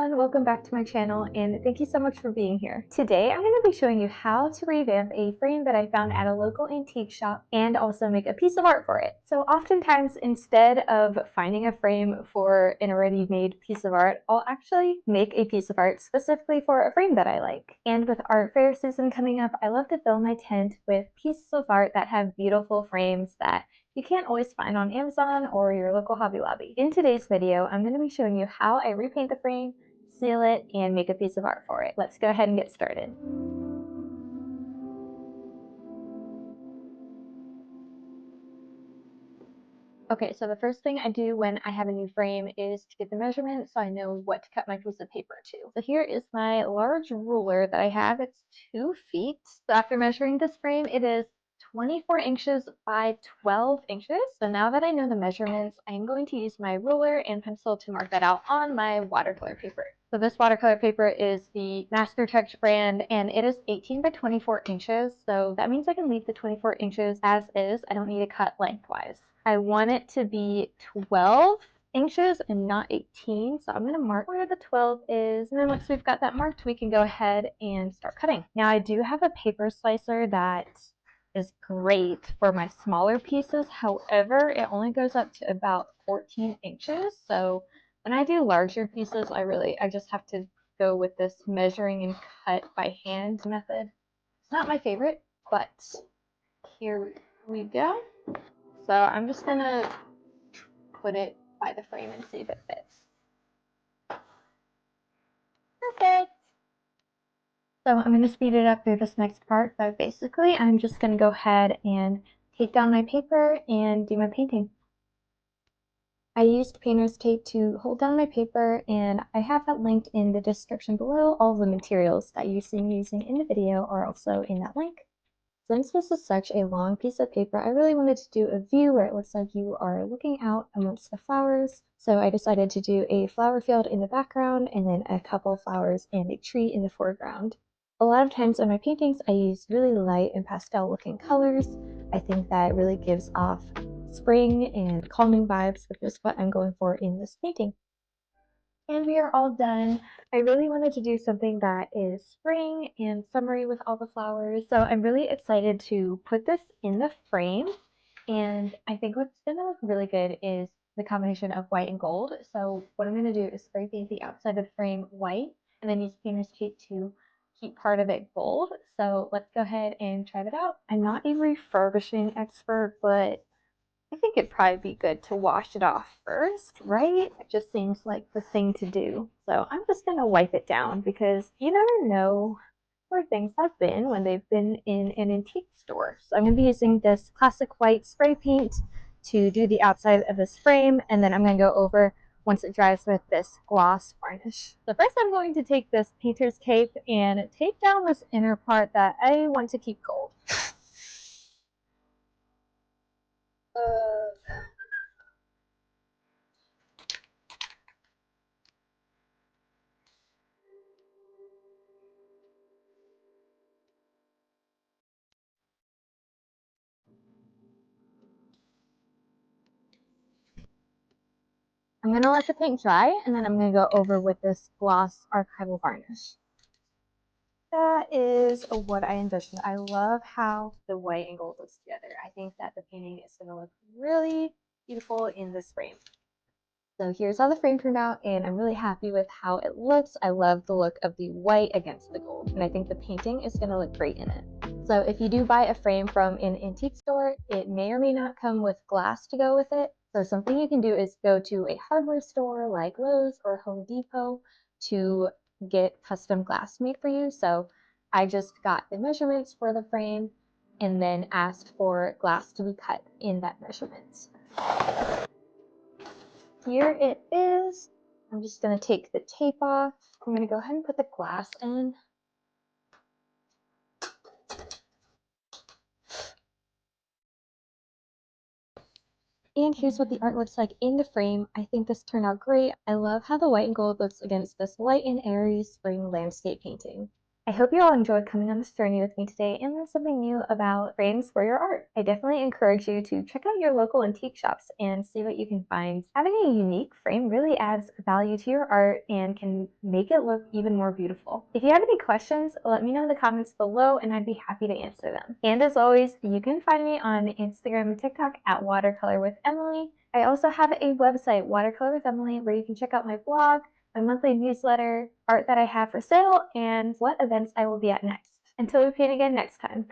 everyone, welcome back to my channel and thank you so much for being here. Today I'm going to be showing you how to revamp a frame that I found at a local antique shop and also make a piece of art for it. So oftentimes instead of finding a frame for an already made piece of art, I'll actually make a piece of art specifically for a frame that I like. And with art fair season coming up, I love to fill my tent with pieces of art that have beautiful frames that you can't always find on Amazon or your local Hobby Lobby. In today's video, I'm going to be showing you how I repaint the frame, seal it, and make a piece of art for it. Let's go ahead and get started. Okay, so the first thing I do when I have a new frame is to get the measurements so I know what to cut my piece of paper to. So here is my large ruler that I have. It's 2 feet. So after measuring this frame, it is 24 inches by 12 inches. So now that I know the measurements, I'm going to use my ruler and pencil to mark that out on my watercolor paper. So this watercolor paper is the Master Touch brand and it is 18 by 24 inches. So that means I can leave the 24 inches as is. I don't need to cut lengthwise. I want it to be 12 inches and not 18. So I'm going to mark where the 12 is. And then once we've got that marked, we can go ahead and start cutting. Now I do have a paper slicer that is great for my smaller pieces. However, it only goes up to about 14 inches. So when I do larger pieces, I just have to go with this measuring and cut by hand method. It's not my favorite, but here we go. So I'm just gonna put it by the frame and see if it fits. Perfect. So I'm going to speed it up through this next part, but basically I'm just going to go ahead and take down my paper and do my painting. I used painter's tape to hold down my paper, and I have that linked in the description below. All the materials that you see me using in the video are also in that link. Since this is such a long piece of paper, I really wanted to do a view where it looks like you are looking out amongst the flowers. So I decided to do a flower field in the background and then a couple flowers and a tree in the foreground. A lot of times in my paintings, I use really light and pastel looking colors. I think that really gives off spring and calming vibes, which is what I'm going for in this painting. And we are all done. I really wanted to do something that is spring and summery with all the flowers. So I'm really excited to put this in the frame. And I think what's gonna look really good is the combination of white and gold. So what I'm gonna do is spray paint the outside of the frame white and then use painter's tape to keep part of it gold. So let's go ahead and try that out. I'm not a refurbishing expert, but I think it'd probably be good to wash it off first, right? It just seems like the thing to do. So I'm just going to wipe it down because you never know where things have been when they've been in an antique store. So I'm going to be using this classic white spray paint to do the outside of this frame, and then I'm going to go over once it dries with this gloss varnish. So first I'm going to take this painter's tape and tape down this inner part that I want to keep gold. I'm going to let the paint dry, and then I'm going to go over with this gloss archival varnish. That is what I envisioned. I love how the white and gold goes together. I think that the painting is going to look really beautiful in this frame. So here's how the frame turned out, and I'm really happy with how it looks. I love the look of the white against the gold, and I think the painting is going to look great in it. So if you do buy a frame from an antique store, it may or may not come with glass to go with it. So something you can do is go to a hardware store like Lowe's or Home Depot to get custom glass made for you. So I just got the measurements for the frame and then asked for glass to be cut in that measurement. Here it is. I'm just going to take the tape off. I'm going to go ahead and put the glass in. And here's what the art looks like in the frame. I think this turned out great. I love how the white and gold looks against this light and airy spring landscape painting. I hope you all enjoyed coming on this journey with me today and learned something new about frames for your art. I definitely encourage you to check out your local antique shops and see what you can find. Having a unique frame really adds value to your art and can make it look even more beautiful. If you have any questions, let me know in the comments below and I'd be happy to answer them. And as always, you can find me on Instagram and TikTok at Watercolor with Emily. I also have a website, Watercolor with Emily, where you can check out my blog, my monthly newsletter, art that I have for sale, and what events I will be at next. Until we paint again next time.